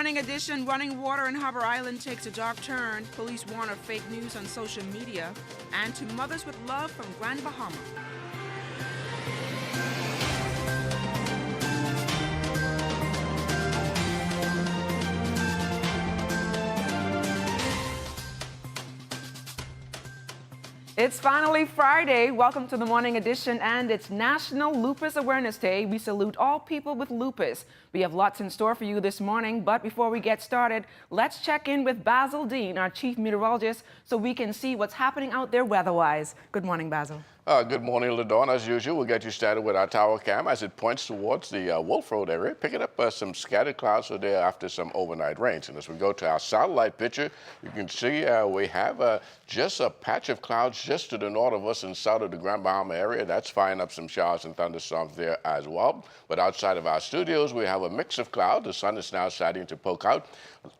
morning edition, running water in Harbor Island takes a dark turn. Police warn of fake news on social media. And to mothers with love from Grand Bahama. It's finally Friday. Welcome to the morning edition, and it's National Lupus Awareness Day. We salute all people with lupus. We have lots in store for you this morning, but before we get started, let's check in with Basil Dean, our chief meteorologist, so we can see what's happening out there weather-wise. Good morning, Basil. Good morning, LaDawn. As usual, we'll get you started with our tower cam as it points towards the Wolf Road area, picking up some scattered clouds there after some overnight rains. And as we go to our satellite picture, you can see we have just a patch of clouds just to the north of us and south of the Grand Bahama area. That's firing up some showers and thunderstorms there as well. But outside of our studios, we have a mix of clouds. The sun is now starting to poke out.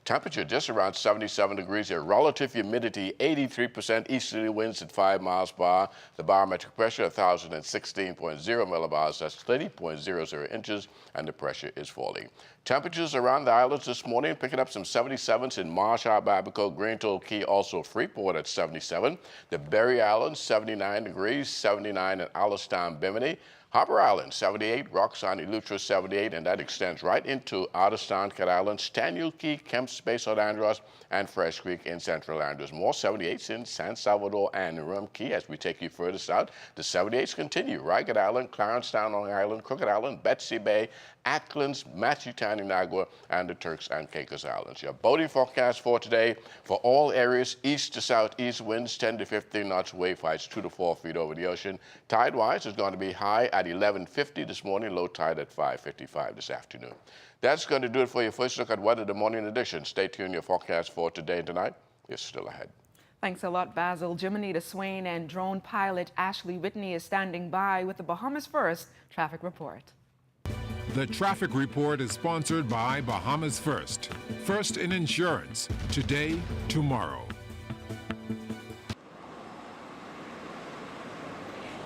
Temperature just around 77 degrees here. Relative humidity 83%. Easterly winds at 5 miles per hour. The barometric pressure 1,016.0 millibars. That's 30.00 inches, and the pressure is falling. Temperatures around the islands this morning, picking up some 77s in Marsh, Abaco, Green Toll Key, also Freeport at 77. The Berry Islands 79 degrees, 79 in Alistown, Bimini. Harbor Island, 78, Roxanne, Eleuthera, 78, and that extends right into Otterstown, Cat Island, Staniel Key, Kemps Bay, South Andros, and Fresh Creek in Central Andros. More 78s in San Salvador and Rum Key as we take you further south. The 78s continue. Ragged Island, Clarencetown, Long Island, Crooked Island, Betsy Bay, Acklands, Matsutan, Inagua, and the Turks and Caicos Islands. Your boating forecast for today for all areas east to southeast winds 10 to 15 knots, wave heights 2 to 4 feet over the ocean. Tide-wise is going to be high at 11:50 this morning, low tide at 5:55 this afternoon. That's going to do it for your first look at weather, the morning edition. Stay tuned. Your forecast for today and tonight is still ahead. Thanks a lot, Basil. Jimonita Swain and drone pilot Ashley Whitney is standing by with the Bahamas First traffic report. The traffic report is sponsored by Bahamas First. First in insurance. Today, tomorrow.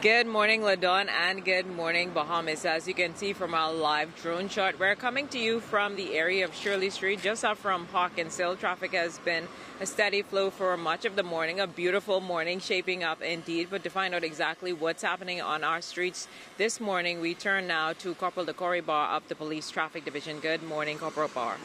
Good morning, LaDawn, and good morning, Bahamas. As you can see from our live drone shot, we're coming to you from the area of Shirley Street, just up from Hawkins Hill. Traffic has been a steady flow for much of the morning. A beautiful morning shaping up indeed. But to find out exactly what's happening on our streets this morning, we turn now to Corporal Decory Barr of the Police Traffic Division. Good morning, Corporal Barr.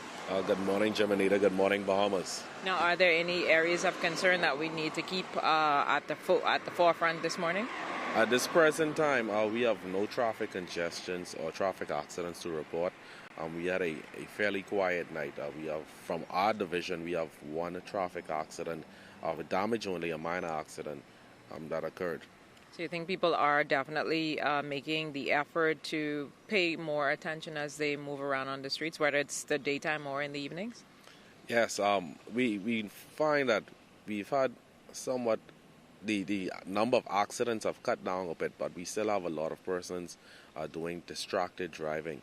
Good morning, Jimonita. Good morning, Bahamas. Now, are there any areas of concern that we need to keep at the forefront this morning? At this present time, we have no traffic congestions or traffic accidents to report. We had a fairly quiet night. We have, from our division, we have one traffic accident of damage, only a minor accident that occurred. So you think people are definitely making the effort to pay more attention as they move around on the streets, whether it's the daytime or in the evenings? Yes, we find that we've had somewhat the number of accidents have cut down a bit, but we still have a lot of persons doing distracted driving.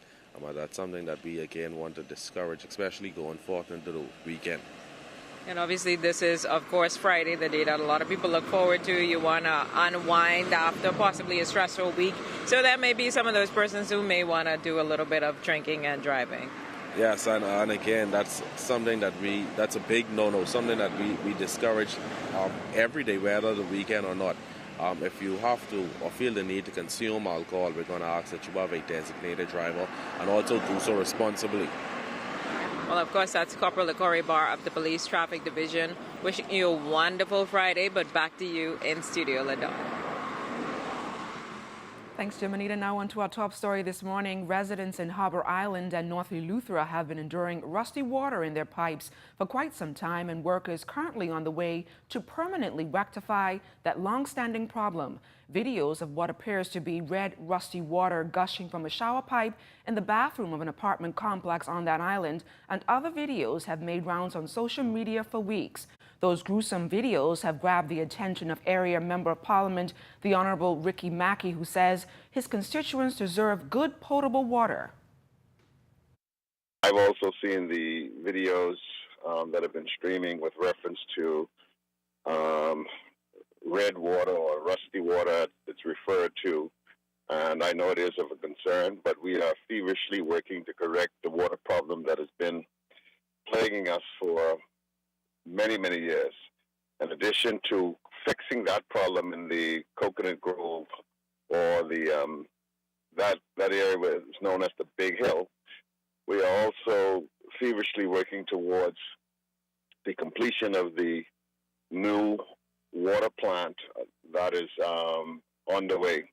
That's something that we again want to discourage, especially going forth into the weekend. And obviously this is, of course, Friday, the day that a lot of people look forward to. You want to unwind after possibly a stressful week. So that may be some of those persons who may want to do a little bit of drinking and driving. Yes, and again, that's something that's a big no-no, something that we discourage every day, whether the weekend or not. If you have to or feel the need to consume alcohol, we're going to ask that you have a designated driver and also do so responsibly. Well, of course, that's Corporal Decory Barr of the Police Traffic Division. Wishing you a wonderful Friday, but back to you in Studio LaDawn. Thanks, Jimonita. Now on to our top story this morning. Residents in Harbor Island and North Eleuthera have been enduring rusty water in their pipes for quite some time, and work is currently on the way to permanently rectify that long-standing problem. Videos of what appears to be red, rusty water gushing from a shower pipe in the bathroom of an apartment complex on that island and other videos have made rounds on social media for weeks. Those gruesome videos have grabbed the attention of Area Member of Parliament, the Honourable Ricky Mackey, who says his constituents deserve good potable water. I've also seen the videos that have been streaming with reference to red water or rusty water that's referred to. And I know it is of a concern, but we are feverishly working to correct the water problem that has been plaguing us for many, many years. In addition to fixing that problem in the Coconut Grove or the that area where it's known as the Big Hill, we are also feverishly working towards the completion of the new water plant that is on the way.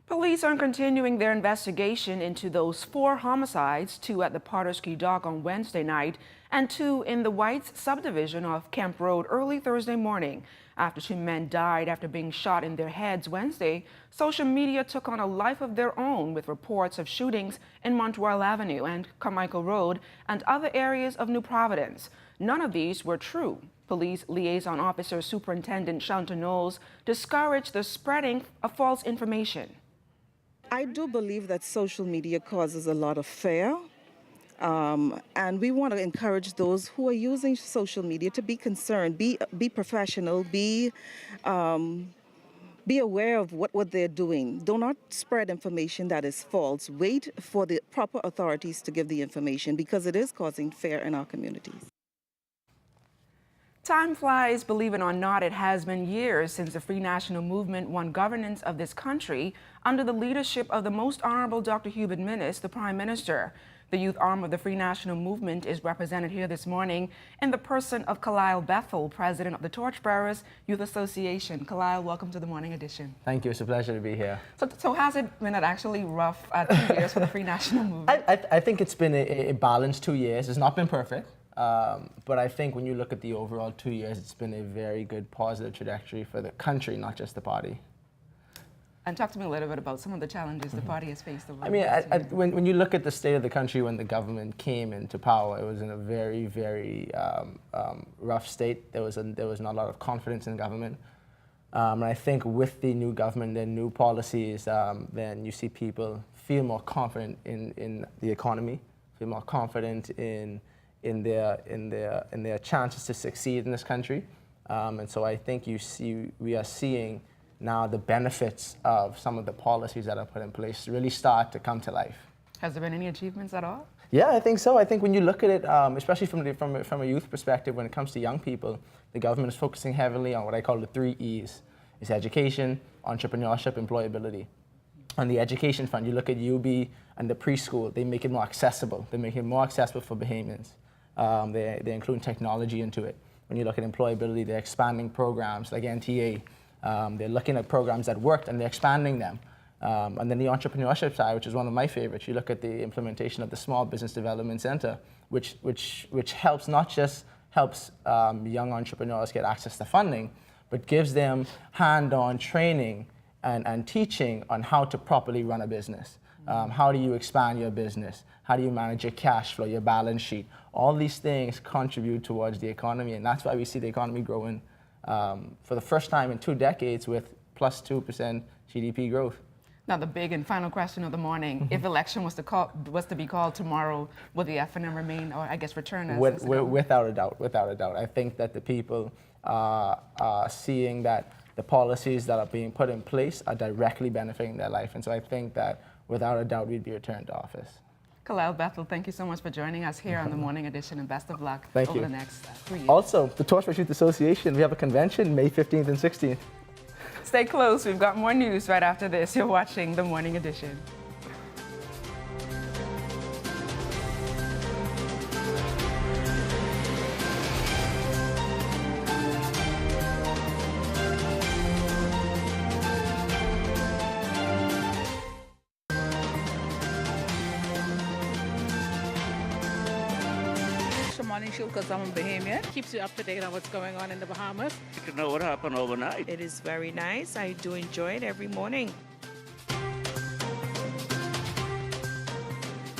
Police are continuing their investigation into those 4 homicides, 2 at the Potter's Key Dock on Wednesday night and 2 in the Whites subdivision of Kemp Road early Thursday morning. After 2 men died after being shot in their heads Wednesday, social media took on a life of their own with reports of shootings in Montoile Avenue and Carmichael Road and other areas of New Providence. None of these were true. Police Liaison Officer Superintendent Shanta Knowles discouraged the spreading of false information. I do believe that social media causes a lot of fear, and we want to encourage those who are using social media to be concerned, be professional, be aware of what they're doing. Do not spread information that is false. Wait for the proper authorities to give the information because it is causing fear in our communities. Time flies, believe it or not. It has been years since the Free National Movement won governance of this country under the leadership of the Most Honorable Dr. Hubert Minnis, the Prime Minister. The youth arm of the Free National Movement is represented here this morning in the person of Khalil Bethel, president of the Torchbearers Youth Association. Khalil, welcome to the Morning Edition. Thank you. It's a pleasure to be here. So has it been actually rough 2 years for the Free National Movement? I think it's been a balanced 2 years. It's not been perfect. But I think when you look at the overall 2 years, it's been a very good positive trajectory for the country, not just the party. And talk to me a little bit about some of the challenges the party has faced over I mean, when you look at the state of the country when the government came into power, it was in a very, very rough state. There was not a lot of confidence in government. And I think with the new government and new policies, then you see people feel more confident in the economy, feel more confident in their chances to succeed in this country. And so I think we are seeing now the benefits of some of the policies that are put in place really start to come to life. Has there been any achievements at all? Yeah, I think so. I think when you look at it, especially from a youth perspective, when it comes to young people, the government is focusing heavily on what I call the 3 E's. It's education, entrepreneurship, employability. On the education front, you look at UB and the preschool, they make it more accessible. They make it more accessible for Bahamians. They're including technology into it. When you look at employability, they're expanding programs like NTA. They're looking at programs that worked and they're expanding them. And then the entrepreneurship side, which is one of my favorites, you look at the implementation of the Small Business Development Center, which helps not just helps young entrepreneurs get access to funding, but gives them hand-on training and teaching on how to properly run a business. How do you expand your business? How do you manage your cash flow, your balance sheet? All these things contribute towards the economy, and that's why we see the economy growing for the first time in 2 decades with plus 2% GDP growth. Now, the big and final question of the morning: if election was to be called tomorrow, will the FNM remain, or I guess return as? Without a doubt, without a doubt. I think that the people are seeing that the policies that are being put in place are directly benefiting their life, and so I think that without a doubt we'd be returned to office. Khalil Bethel, thank you so much for joining us here on the Morning Edition, and best of luck over the next 3 years. Also, the Torchbearers Youth Association, we have a convention May 15th and 16th. Stay close. We've got more news right after this. You're watching the Morning Edition. Morning show because I'm a Bahamian. Keeps you up to date on what's going on in the Bahamas. To know what happened overnight. It is very nice. I do enjoy it every morning.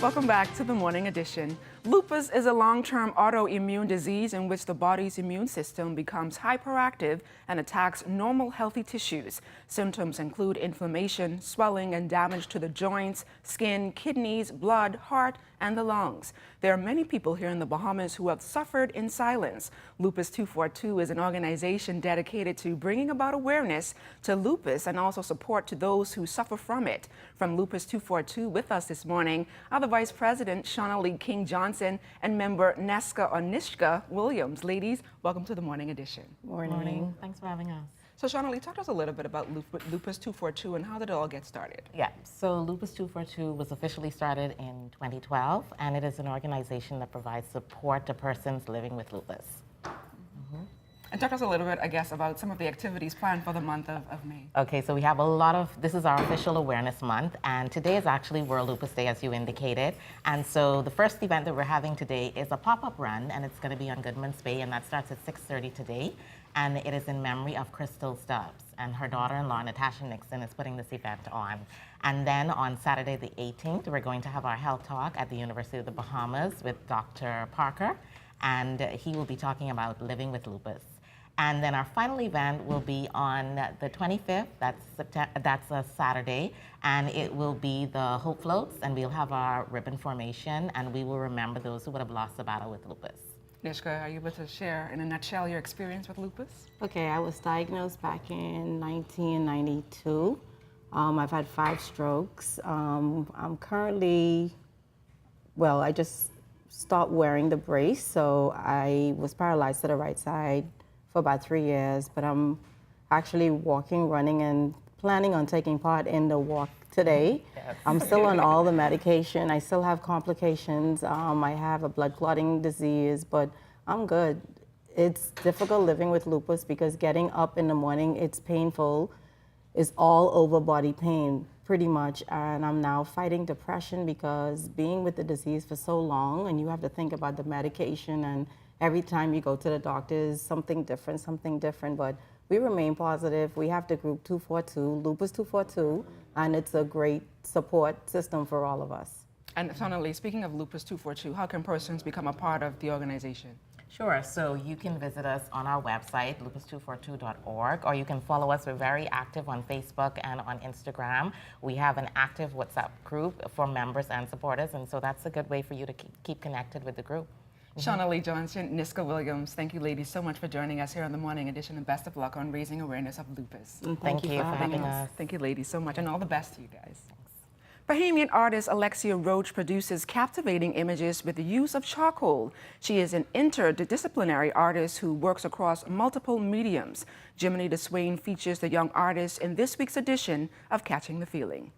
Welcome back to the Morning Edition. Lupus is a long-term autoimmune disease in which the body's immune system becomes hyperactive and attacks normal healthy tissues. Symptoms include inflammation, swelling, and damage to the joints, skin, kidneys, blood, heart, and the lungs. There are many people here in the Bahamas who have suffered in silence. Lupus 242 is an organization dedicated to bringing about awareness to lupus and also support to those who suffer from it. From Lupus 242, with us this morning are the Vice President, Shauna Lee King-Johnson, and member Onishka Williams. Ladies, welcome to the Morning Edition. Morning. Thanks for having us. So Shauna Lee, talk to us a little bit about Lupus 242 and how did it all get started? Yeah, so Lupus 242 was officially started in 2012, and it is an organization that provides support to persons living with lupus. And talk to us a little bit, I guess, about some of the activities planned for the month of May. Okay, so we have a lot of, this is our official awareness month, and today is actually World Lupus Day, as you indicated. And so the first event that we're having today is a pop-up run, and it's going to be on Goodman's Bay, and that starts at 6:30 today. And it is in memory of Crystal Stubbs, and her daughter-in-law, Natasha Nixon, is putting this event on. And then on Saturday the 18th, we're going to have our health talk at the University of the Bahamas with Dr. Parker, and he will be talking about living with lupus. And then our final event will be on the 25th, that's a Saturday, and it will be the Hope Floats, and we'll have our ribbon formation, and we will remember those who would have lost the battle with lupus. Nishka, are you able to share in a nutshell your experience with lupus? Okay, I was diagnosed back in 1992. I've had 5 strokes. I'm currently, well, I just stopped wearing the brace, so I was paralyzed to the right side for about 3 years, but I'm actually walking, running, and planning on taking part in the walk today. Yes. I'm still on all the medication. I still have complications. I have a blood clotting disease, but I'm good. It's difficult living with lupus because getting up in the morning, it's painful. It's all over body pain, pretty much. And I'm now fighting depression because being with the disease for so long, and you have to think about the medication, and every time you go to the doctor is something different, but we remain positive. We have the group 242, Lupus 242, and it's a great support system for all of us. And Shauna Lee, speaking of Lupus 242, how can persons become a part of the organization? Sure, so you can visit us on our website, lupus242.org, or you can follow us. We're very active on Facebook and on Instagram. We have an active WhatsApp group for members and supporters, and so that's a good way for you to keep connected with the group. Shauna Lee Johnson, Niska Williams, thank you ladies so much for joining us here on the Morning Edition, and best of luck on raising awareness of lupus. Thank you for having us. Thank you ladies so much, and all the best to you guys. Bahamian artist Alexia Roach produces captivating images with the use of charcoal. She is an interdisciplinary artist who works across multiple mediums. Jiminy DeSwain features the young artist in this week's edition of Catching the Feeling.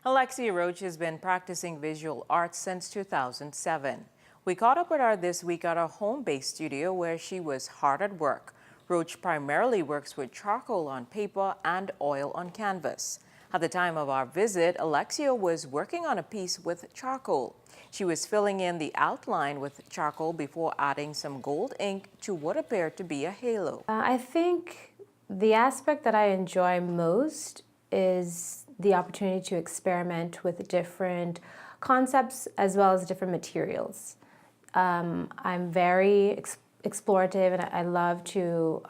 Alexia Roach has been practicing visual arts since 2007. We caught up with her this week at her home-based studio where she was hard at work. Roach primarily works with charcoal on paper and oil on canvas. At the time of our visit, Alexia was working on a piece with charcoal. She was filling in the outline with charcoal before adding some gold ink to what appeared to be a halo. I think the aspect that I enjoy most is the opportunity to experiment with different concepts as well as different materials. I'm very explorative, and I love to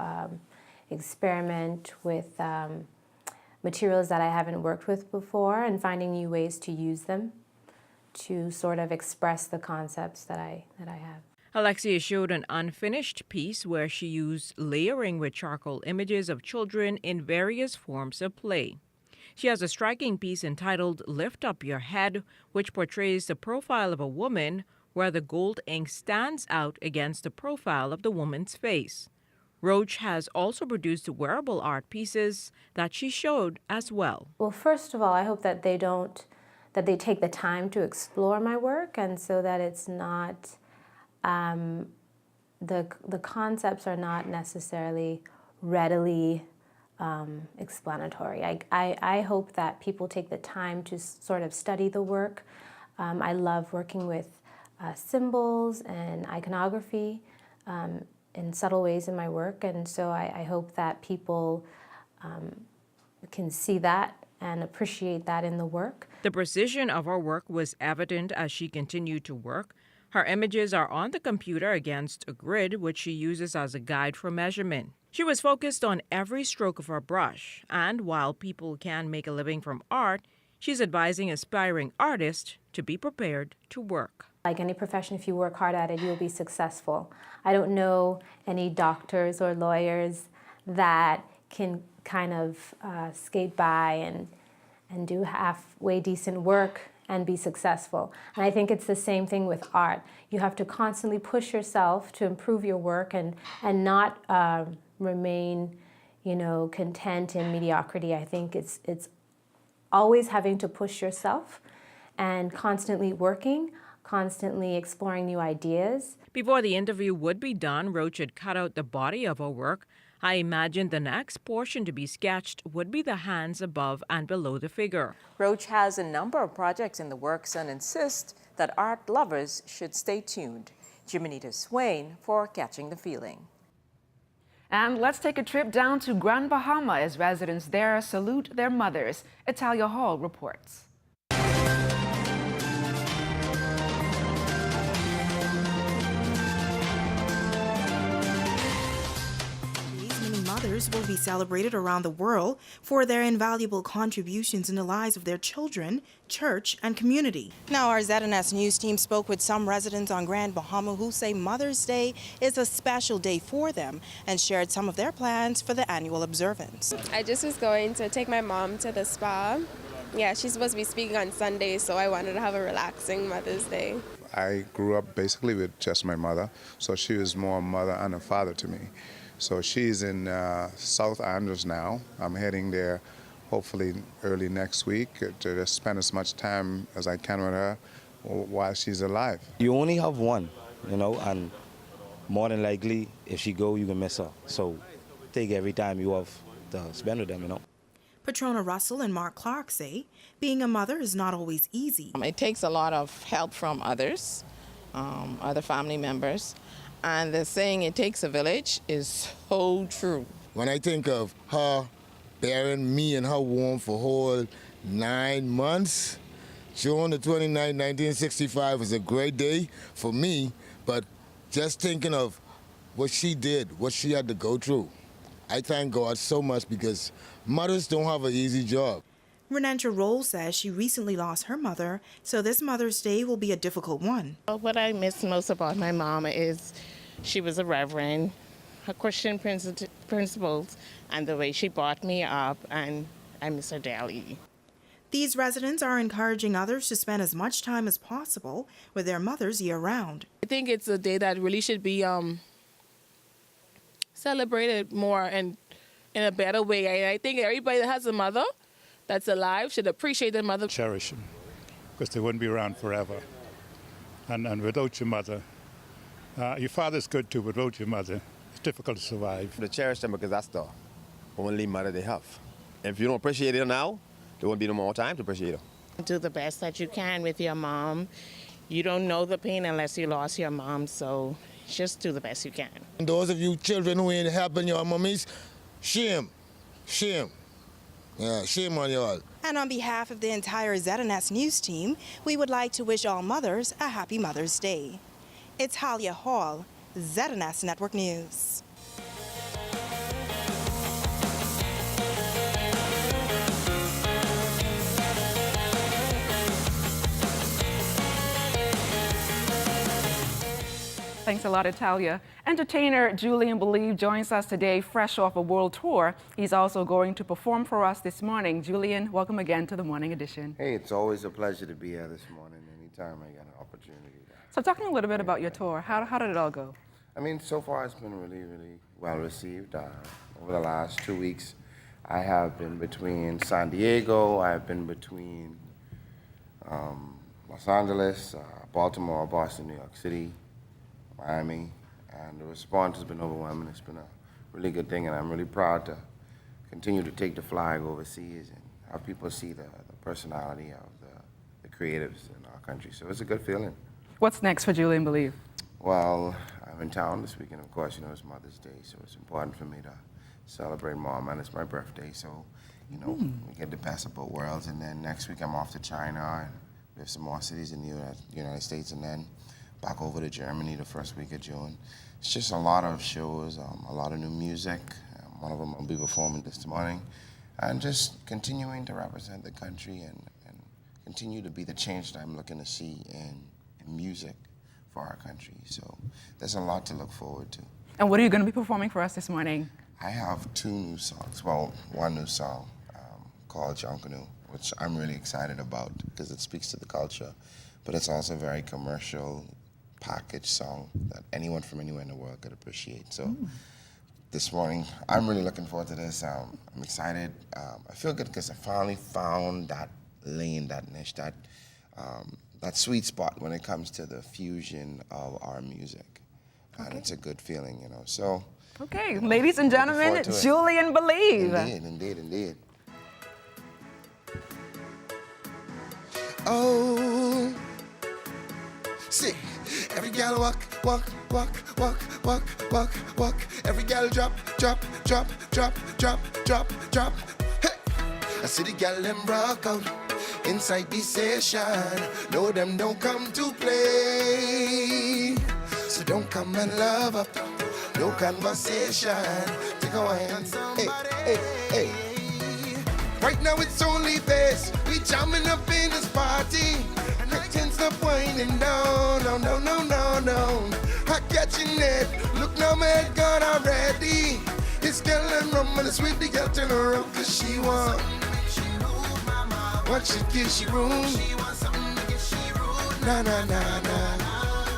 experiment with materials that I haven't worked with before and finding new ways to use them to sort of express the concepts that I have. Alexia showed an unfinished piece where she used layering with charcoal images of children in various forms of play. She has a striking piece entitled Lift Up Your Head, which portrays the profile of a woman where the gold ink stands out against the profile of the woman's face. Roach has also produced wearable art pieces that she showed as well. Well, first of all, I hope that they take the time to explore my work, and so that it's not, the concepts are not necessarily readily explanatory. I hope that people take the time to sort of study the work. I love working with symbols and iconography in subtle ways in my work, and so I hope that people can see that and appreciate that in the work. The precision of her work was evident as she continued to work. Her images are on the computer against a grid, which she uses as a guide for measurement. She was focused on every stroke of her brush, and while people can make a living from art, She's advising aspiring artists to be prepared to work. Like any profession, if you work hard at it, you'll be successful. I don't know any doctors or lawyers that can kind of skate by and do halfway decent work and be successful. And I think it's the same thing with art. You have to constantly push yourself to improve your work and not remain, content in mediocrity. I think it's always having to push yourself and constantly working, constantly exploring new ideas. Before the interview would be done, Roach had cut out the body of her work. I imagined the next portion to be sketched would be the hands above and below the figure. Roach has a number of projects in the works and insists that art lovers should stay tuned. Jiminita Swain for Catching the Feeling. And let's take a trip down to Grand Bahama as residents there salute their mothers. Italia Hall reports. Mothers will be celebrated around the world for their invaluable contributions in the lives of their children, church, and community. Now, our ZNS News team spoke with some residents on Grand Bahama who say Mother's Day is a special day for them and shared some of their plans for the annual observance. I just was going to take my mom to the spa. Yeah, she's supposed to be speaking on Sunday, so I wanted to have a relaxing Mother's Day. I grew up basically with just my mother, so she was more a mother and a father to me. So she's in South Andros now. I'm heading there hopefully early next week to just spend as much time as I can with her while she's alive. You only have one, and more than likely, if she go, you can miss her. So take every time you have to spend with them, Patrona Russell and Mark Clark say being a mother is not always easy. It takes a lot of help from others, other family members. And the saying, it takes a village, is so true. When I think of her bearing me and her womb for whole 9 months, June the 29th, 1965 was a great day for me, but just thinking of what she did, what she had to go through, I thank God so much because mothers don't have an easy job. Renantra Roll says she recently lost her mother, so this Mother's Day will be a difficult one. What I miss most about my mom is she was a reverend, her Christian principles, and the way she brought me up, and I miss her daily. These residents are encouraging others to spend as much time as possible with their mothers year-round. I think it's a day that really should be celebrated more and in a better way. And I think everybody that has a mother that's alive should appreciate their mother. Cherish them, because they wouldn't be around forever. And without your mother, your father's good too, but without your mother, it's difficult to survive. To cherish them because that's the only mother they have. If you don't appreciate her now, there won't be no more time to appreciate her. Do the best that you can with your mom. You don't know the pain unless you lost your mom, so just do the best you can. And those of you children who ain't helping your mummies, shame. Yeah, shame on y'all. And on behalf of the entire ZNS News team, we would like to wish all mothers a happy Mother's Day. It's Halia Hall, ZNS Network News. Thanks a lot, Italia. Entertainer Julian Believe joins us today fresh off a world tour. He's also going to perform for us this morning. Julian, welcome again to the Morning Edition. Hey, it's always a pleasure to be here this morning, anytime I get an opportunity. So talking a little bit about your tour, how did it all go? I mean, so far it's been really well received. Over the last 2 weeks, I have been between San Diego, I have been between Los Angeles, Baltimore, Boston, New York City, Miami, and the response has been overwhelming. It's been a really good thing, and I'm really proud to continue to take the flag overseas and have people see the personality of the creatives in our country. So it's a good feeling. What's next for Julian Believe? Well, I'm in town this weekend. Of course, it's Mother's Day, so it's important for me to celebrate Mom, and it's my birthday, so, we get the best of both worlds. And then next week I'm off to China, and we have some more cities in the United States, and then back over to Germany the first week of June. It's just a lot of shows, a lot of new music. One of them I'll be performing this morning. And just continuing to represent the country and continue to be the change that I'm looking to see in music for our country. So there's a lot to look forward to. And what are you going to be performing for us this morning? I have 2 new songs. Well, one new song called Jonkanu, which I'm really excited about because it speaks to the culture, but it's also a very commercial package song that anyone from anywhere in the world could appreciate. So this morning, I'm really looking forward to this. I'm excited. I feel good because I finally found that lane, that niche, that sweet spot when it comes to the fusion of our music. And it's a good feeling, you know. So. Okay, ladies and gentlemen, Julian Believe. Indeed. Oh, see, every gal walk. Every gal drop. Hey, I see the gal them rock out inside the session. No, them don't come to play. So don't come and love up. No conversation. Take a wine. Hey. Right now it's only bass. We jamming up in this party. And I can't stop whining down. No. I catching it. Look now, my head gone already. It's girl and rum and it's with the girl turn around cause she want. What she give she room. Nah.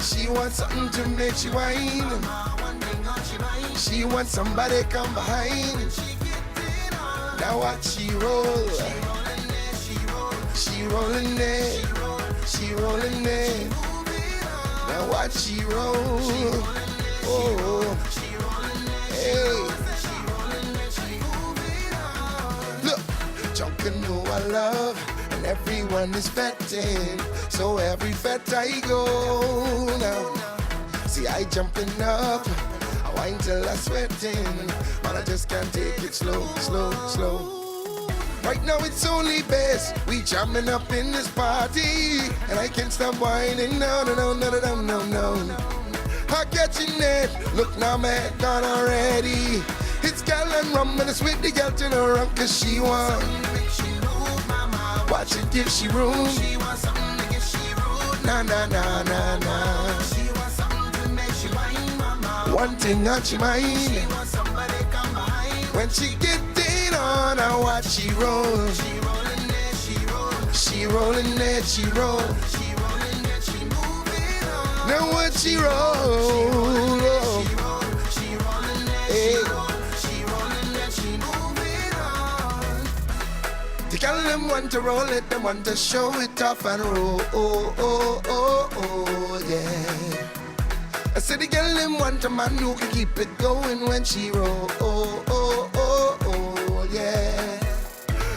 She wants something to make she whine. She wants somebody come behind. Now watch she roll. She rolling it. Now watch she roll. Oh, hey. Look, Jonkanu I love, and everyone is betting. So every bet I go now. See I jumping up. Wine till I'm sweating, but I just can't take it slow. Right now it's only bass, we jamming up in this party, and I can't stop whining, no. I'm catching it, look now my head gone already. It's gal and rum and it's with the gal turn around cause she want. Watch it give she room. Nah. One thing on she mind. When she get it on, I watch she roll. She rolling it, she roll. Now what she roll. Hey. The girl them want to roll it, them want to show it off and roll. Oh, yeah. I said the girl them want a man who can keep it going when she roll. Oh, yeah.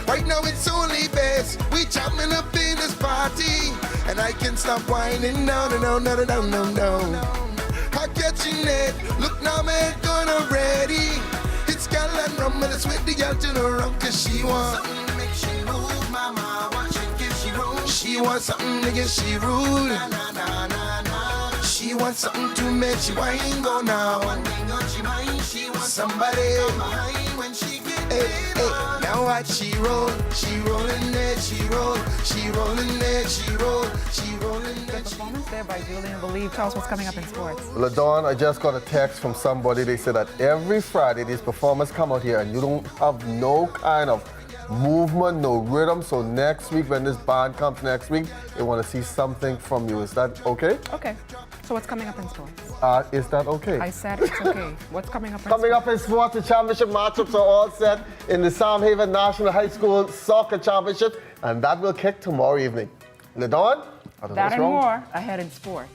Right now it's only bass. We jamming up in this party, and I can't stop whining. No. I'm catching it. Look now, man, gone already. It's gal and rum and it's with the gal turn around cause she want something to make she move, mama. Watch it give she room. She wants something to get she rude. Nah. She wants something to make she whine go now. One thing on she mind, she wants somebody behind when she get it. Now watch she roll, she rolling it, she roll, she rolling it, she roll, she rolling it. Performance there by Julian Believe. Tell us what's coming up in sports. LaDawn, I just got a text from somebody. They said that every Friday these performers come out here and you don't have no kind of movement, no rhythm. So next week, when this band comes next week, they want to see something from you. Is that okay? Okay. So what's coming up in sports? Is that okay? I said it's okay. What's coming up in Coming sports? up in sports, the championship matchups are all set in the Sam Haven National High School Soccer Championship, and that will kick tomorrow evening. LaDawn? That and more ahead in sports.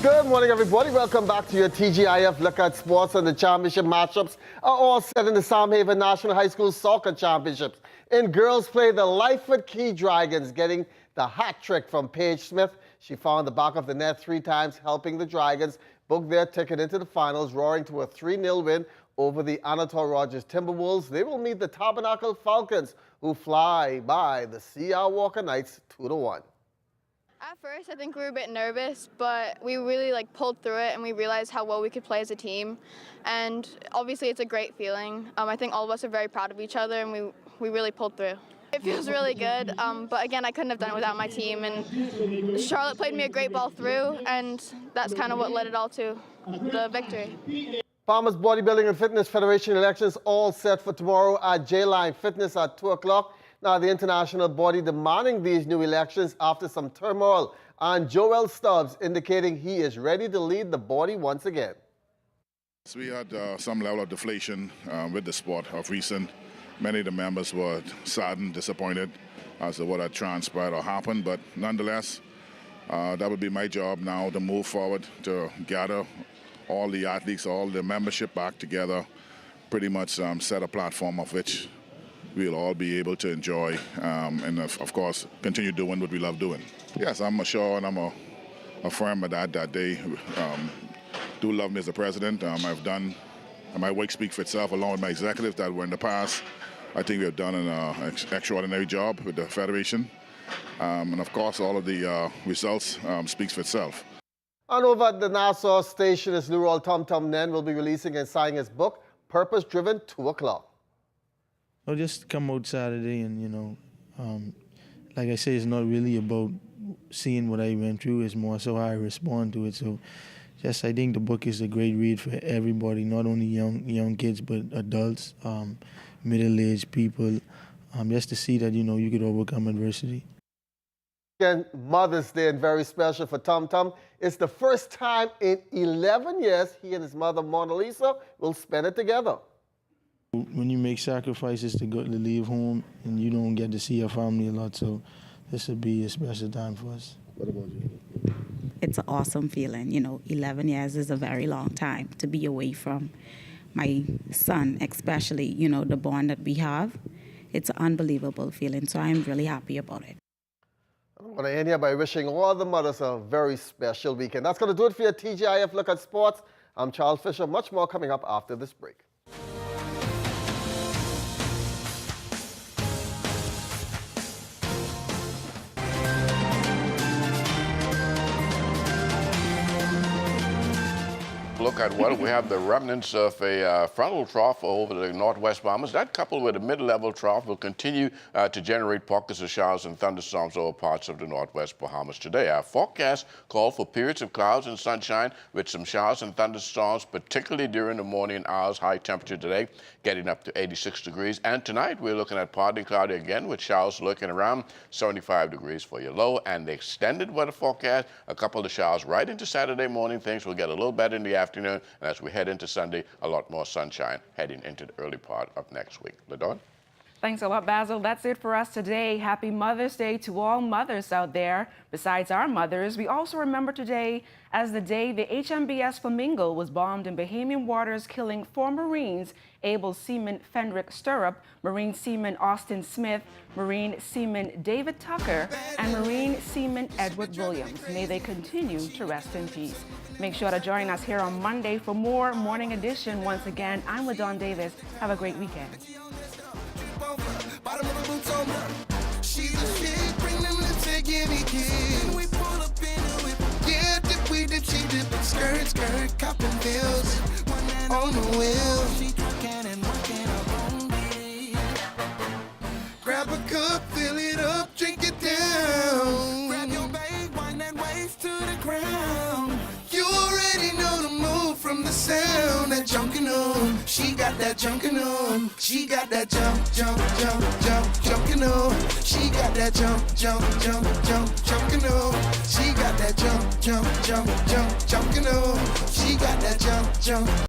Good morning, everybody. Welcome back to your TGIF Look at Sports, and the championship matchups are all set in the Sam Haven National High School Soccer Championships. In girls play, the Lightfoot Key Dragons getting the hat trick from Paige Smith. She found the back of the net 3 times, helping the Dragons book their ticket into the finals, roaring to a 3-0 win over the Anatole Rogers Timberwolves. They will meet the Tabernacle Falcons, who fly by the C.R. Walker Knights 2-1. At first, I think we were a bit nervous, but we really pulled through it, and we realized how well we could play as a team. And obviously, it's a great feeling. I think all of us are very proud of each other, and we really pulled through. It feels really good, but again, I couldn't have done it without my team. And Charlotte played me a great ball through, and that's kind of what led it all to the victory. Farmers Bodybuilding and Fitness Federation elections all set for tomorrow at J-Line Fitness at 2 o'clock. Now, the international body demanding these new elections after some turmoil, and Joel Stubbs indicating he is ready to lead the body once again. We had some level of deflation with the sport of recent. Many of the members were saddened, disappointed as to what had transpired or happened, but nonetheless, that would be my job now to move forward, to gather all the athletes, all the membership back together, pretty much set a platform of which we'll all be able to enjoy and, of course, continue doing what we love doing. Yes, I'm sure and I'm affirm that they do love me as the president. I've done, my work speaks for itself along with my executives that were in the past. I think we have done an extraordinary job with the Federation. And, of course, all of the results speaks for itself. And over at the Nassau station, his new role, Tom Tom Nen, will be releasing and signing his book, Purpose Driven, 2 o'clock. I'll just come out Saturday and, like I say, it's not really about seeing what I went through. It's more so how I respond to it. So just I think the book is a great read for everybody, not only young kids, but adults, middle-aged people, just to see that, you could overcome adversity. Again, Mother's Day, and very special for Tom Tom. It's the first time in 11 years he and his mother, Mona Lisa, will spend it together. When you make sacrifices to leave home and you don't get to see your family a lot, so this will be a special time for us. What about you? It's an awesome feeling. 11 years is a very long time to be away from my son, especially, the bond that we have. It's an unbelievable feeling, so I'm really happy about it. I'm going to end here by wishing all the mothers a very special weekend. That's going to do it for your TGIF Look at Sports. I'm Charles Fisher. Much more coming up after this break. Look at what we have, the remnants of a frontal trough over the northwest Bahamas. That coupled with a mid-level trough will continue to generate pockets of showers and thunderstorms over parts of the northwest Bahamas today. Our forecast call for periods of clouds and sunshine with some showers and thunderstorms, particularly during the morning hours. High temperature today getting up to 86 degrees. And tonight we're looking at partly cloudy again with showers looking around 75 degrees for your low. And the extended weather forecast, a couple of showers right into Saturday morning. Things will get a little better in the afternoon. And as we head into Sunday, a lot more sunshine heading into the early part of next week. LaDawn? Thanks a lot, Basil. That's it for us today. Happy Mother's Day to all mothers out there. Besides our mothers, we also remember today as the day the HMBS Flamingo was bombed in Bahamian waters, killing 4 Marines, able seaman Fendrick Stirrup, Marine seaman Austin Smith, Marine seaman David Tucker, and Marine seaman Edward Williams. May they continue to rest in peace. Make sure to join us here on Monday for more Morning Edition. Once again, I'm LaDawn Davis. Have a great weekend. She's a chick, bring them lips and give me kiss. We pull up in a whip, yeah, dip, we dip, she dip, skirt, copping bills, on the wheel. She talking and working up on me. Grab a cup, fill it up, drink it down. Grab your bag, wind that waist to the ground. You already know the move from the sound. That junkin' on, she got that junkin' on. She got that junkin' on. She got that junkin' on. She got that junkin' on. She got that jump.